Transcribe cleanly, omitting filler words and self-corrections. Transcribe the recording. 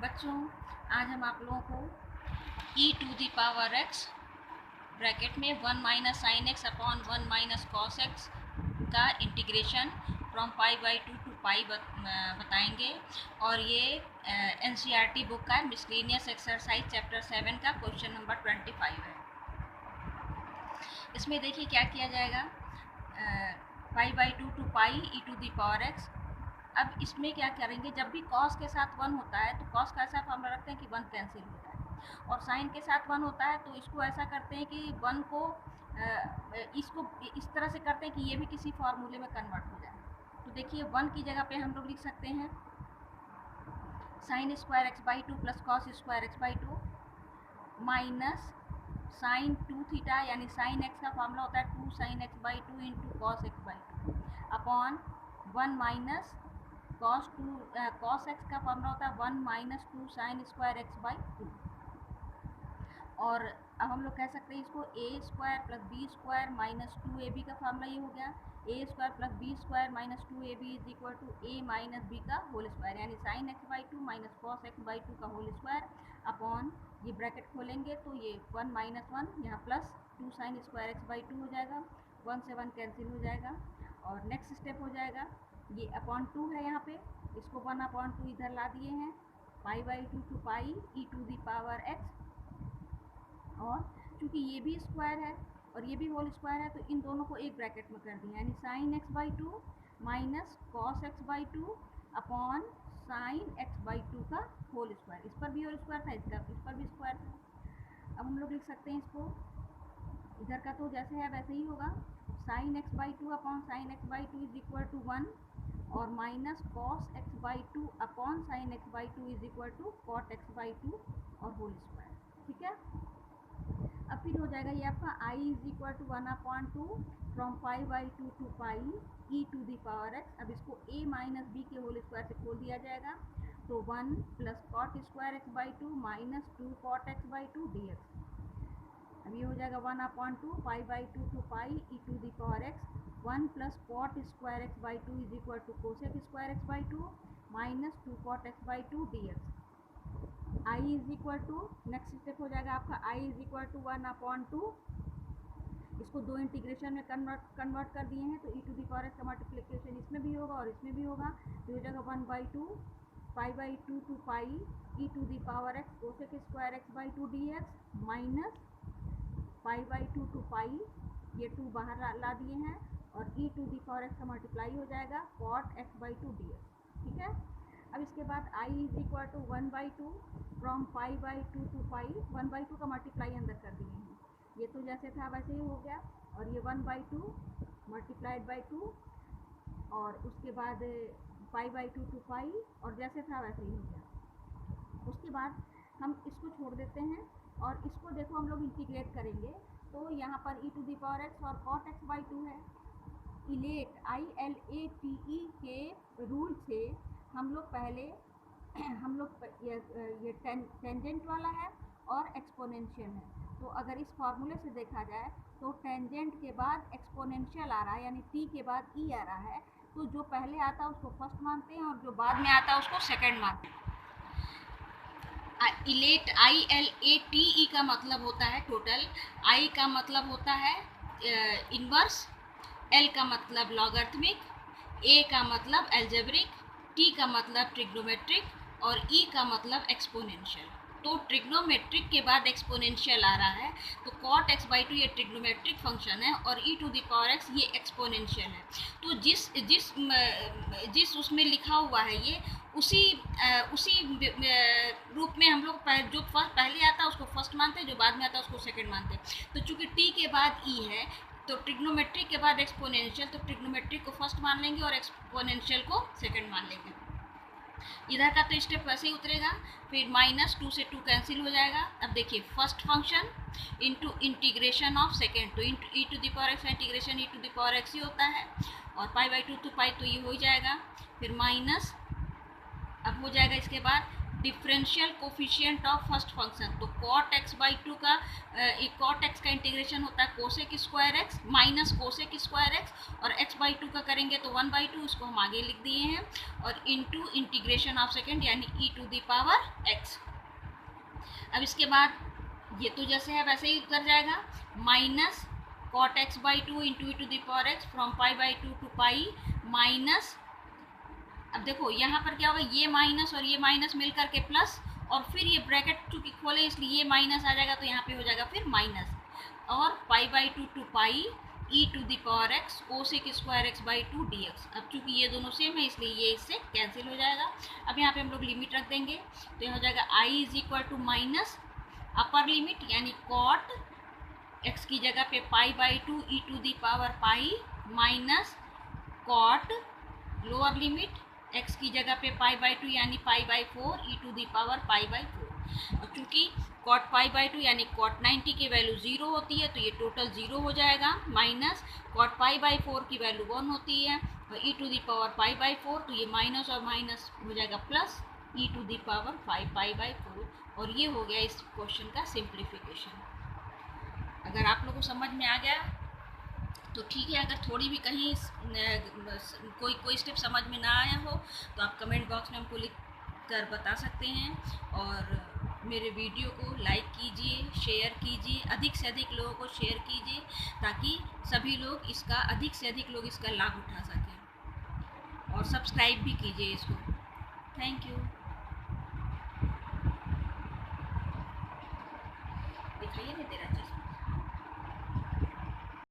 बच्चों, आज हम आप लोगों को e⁻x ब्रैकेट में 1 minus sine x upon 1 minus cos x का इंटीग्रेशन फ्रॉम π/2 टू पाई बताएंगे। और ये NCERT बुक का मिसलेनियस एक्सरसाइज चैप्टर 7 का क्वेश्चन नंबर 25 है। इसमें देखिए क्या किया जाएगा, π/2 टू पाई e⁻x। अब इसमें क्या करेंगे, जब भी कॉस के साथ 1 होता है तो कॉस का ऐसा फॉर्मूला रखते हैं कि 1 कैंसिल होता है, और साइन के साथ 1 होता है तो इसको ऐसा करते हैं कि 1 को इसको इस तरह से करते हैं कि ये भी किसी फार्मूले में कन्वर्ट हो जाए। तो देखिए 1 की जगह पे हम लोग लिख सकते हैं sine square x/2 plus cos square x/2 minus sine 2 theta, यानी साइन x का फॉर्मूला होता है 2 sine x/2 into cos x/2 upon 1 minus cos x का फॉर्मूला होता है 1 माइनस 2 साइन स्क्वायर x/2। और अब हम लोग कह सकते हैं इसको a square plus B square minus 2ab का फॉर्मूला ये हो गया a square plus B square minus 2ab is equal to a minus b का होल स्क्वायर, यानी sine x/2 minus cos x/2 का होल स्क्वायर अपॉन ये bracket खोलेंगे तो ये 1 माइनस 1 यहाँ प्लस 2 साइन स्क्वायर x/2 हो जाएगा, 1 से 1 कैंसिल हो जाएगा। और नेक्स्ट स्टेप हो जाएगा, ये अपॉन 2 है यहाँ पे, इसको 1/2 इधर ला दिए हैं, π/2 टू पाई e⁻x। और चूंकि ये भी स्क्वायर है और ये भी होल स्क्वायर है तो इन दोनों को एक ब्रैकेट में कर दिया, यानी sine x/2 minus cos x/2 upon sine x/2 का होल स्क्वायर। इस पर भी होल स्क्वायर था, इस पर भी स्क्वायर था। अब हम लोग लिख सकते हैं इसको, इधर का तो जैसे है वैसे ही होगा, sine x/2 upon sine x/2 is equal to 1 और minus cos x/2 upon sine x/2 is equal to cot x/2 और होल स्क्वायर। ठीक है, अब फिर हो जाएगा ये आपका i is equal to 1/2 from π/2 to pi e⁻x। अब इसको a माइनस b के होल स्क्वायर से खोल दिया जाएगा तो 1 plus cot square x/2 minus 2 cot x/2 dx। अब ये हो जाएगा 1/2 π/2 to pi e⁻x 1 plus cot square x/2 is equal to cosec square x/2 minus 2 cot x/2 dx। i is equal to, next step हो जाएगा आपका i is equal to 1/2, इसको दो integration में कन्वर्ट कर दिए हैं तो e⁻x का मल्टीप्लिकेशन इसमें भी होगा और इसमें भी होगा, तो हो जाएगा 1/2 π/2 to pi e⁻x cosec square x/2 dx minus π/2 to pi, ये 2 बाहर ला दिए हैं और e⁻x का मल्टीप्लाई हो जाएगा कॉट x/2 dx। ठीक है, अब इसके बाद i is equal to 1/2 from π/2 to pi, 1/2 का मल्टीप्लाई अंदर कर दिए हैं, ये तो जैसे था वैसे ही हो गया, और ये 1/2 मल्टीप्लाइड बाई 2 और उसके बाद π/2 टू पाई और जैसे था वैसे ही हो गया। उसके बाद हम इसको छोड़ देते हैं और इसको देखो हम लोग इंटीग्रेट करेंगे तो यहाँ पर e⁻x और cot x/2 है। ILATE के रूल से हम लोग पहले ये टेंजेंट वाला है और एक्सपोनेंशियल है, तो अगर इस फार्मूले से देखा जाए तो टेंजेंट के बाद एक्सपोनेंशियल आ रहा है, यानी t के बाद e आ रहा है, तो जो पहले आता है उसको फर्स्ट मानते हैं और जो बाद में आता है उसको सेकंड मानते हैं। ILATE का मतलब होता है टोटल, I का मतलब होता है इनवर्स, L का मतलब लॉगरिथमिक, A का मतलब एल्जेब्रिक, T का मतलब ट्रिग्नोमेट्रिक और E का मतलब एक्सपोनेंशियल। तो ट्रिग्नोमेट्रिक के बाद एक्सपोनेंशियल आ रहा है, तो cot x/2 ये ट्रिग्नोमेट्रिक फंक्शन है और e⁻x ये एक्सपोनेंशियल है। तो जिस उसमें लिखा हुआ है ये उसी रूप में हम लोग जो पहले आता है उसको फर्स्ट मानते हैं, जो बाद में आता है उसको सेकंड मानते हैं। तो चूंकि t के बाद e है तो ट्रिग्नोमेट्रिक के बाद एक्सपोनेंशियल, तो ट्रिग्नोमेट्रिक को फर्स्ट मान लेंगे और एक्सपोनेंशियल को सेकंड मान लेंगे। इधर का तो स्टेप वैसे ही उतरेगा, फिर माइनस 2 से 2 कैंसिल हो जाएगा। अब देखिए first function into integration of second, तो e⁻x इंटीग्रेशन e⁻x ही होता है और π/2 टू पाई तो ये हो जाएगा, फिर माइनस, अब हो जाएगा इसके बाद differential coefficient of first function. तो कॉट एक्स बाई टू का कॉट एक्स का इंटीग्रेशन होता है cosec square x minus cosec square x, और एक्स बाई टू का करेंगे तो 1/2, इसको हम आगे लिख दिए हैं, और इनटू इंटीग्रेशन ऑफ सेकेंड यानी ई टू द पावर एक्स। अब इसके बाद ये तो जैसे है वैसे ही उतर जाएगा, minus cot x by two into E to the power x from pi by two to pi minus, अब देखो यहाँ पर क्या होगा, ये माइनस और ये माइनस मिल करके प्लस, और फिर ये ब्रैकेट चूंकि खोले इसलिए ये माइनस आ जाएगा, तो यहाँ पे हो जाएगा फिर माइनस, और pi by two to pi E to the power x cosec square x by two D x. अब चूंकि ये दोनों सेम है इसलिए ये इससे कैंसिल हो जाएगा। अब यहाँ पे हम लोग लिमिट रख देंगे, तो ये हो जाएगा I is equal to minus upper limit यानी कॉट एक्स की जगह पे pi by two e to the power pi minus cot lower limit x की जगह पे पाई बाई टू यानी pi by four e to the power pi by four. और चूंकि कॉट पाई बाई टू यानी कॉट 90 की value 0 होती है तो ये टोटल 0 हो जाएगा, माइनस कॉट पाई बाई 4 की वैल्यू 1 होती है, और e to the power pi by 4, तो ये माइनस और माइनस हो जाएगा plus e to the power 5 pi by 4। और ये हो गया इस क्वेश्चन का सिंप्लीफिकेशन। अगर आप लोगों को समझ में आ गया तो ठीक है, अगर थोड़ी भी कहीं कोई स्टेप समझ में ना आया हो तो आप कमेंट बॉक्स में हमको लिख कर बता सकते हैं। और मेरे वीडियो को लाइक कीजिए, शेयर कीजिए, अधिक से अधिक लोगों को शेयर कीजिए ताकि सभी लोग इसका अधिक से अधिक लोग इसका लाभ उठा सकें, और सब्सक्राइब भी कीजिए इसको। Thank you. दिखाइए ना तेरा चश्मा।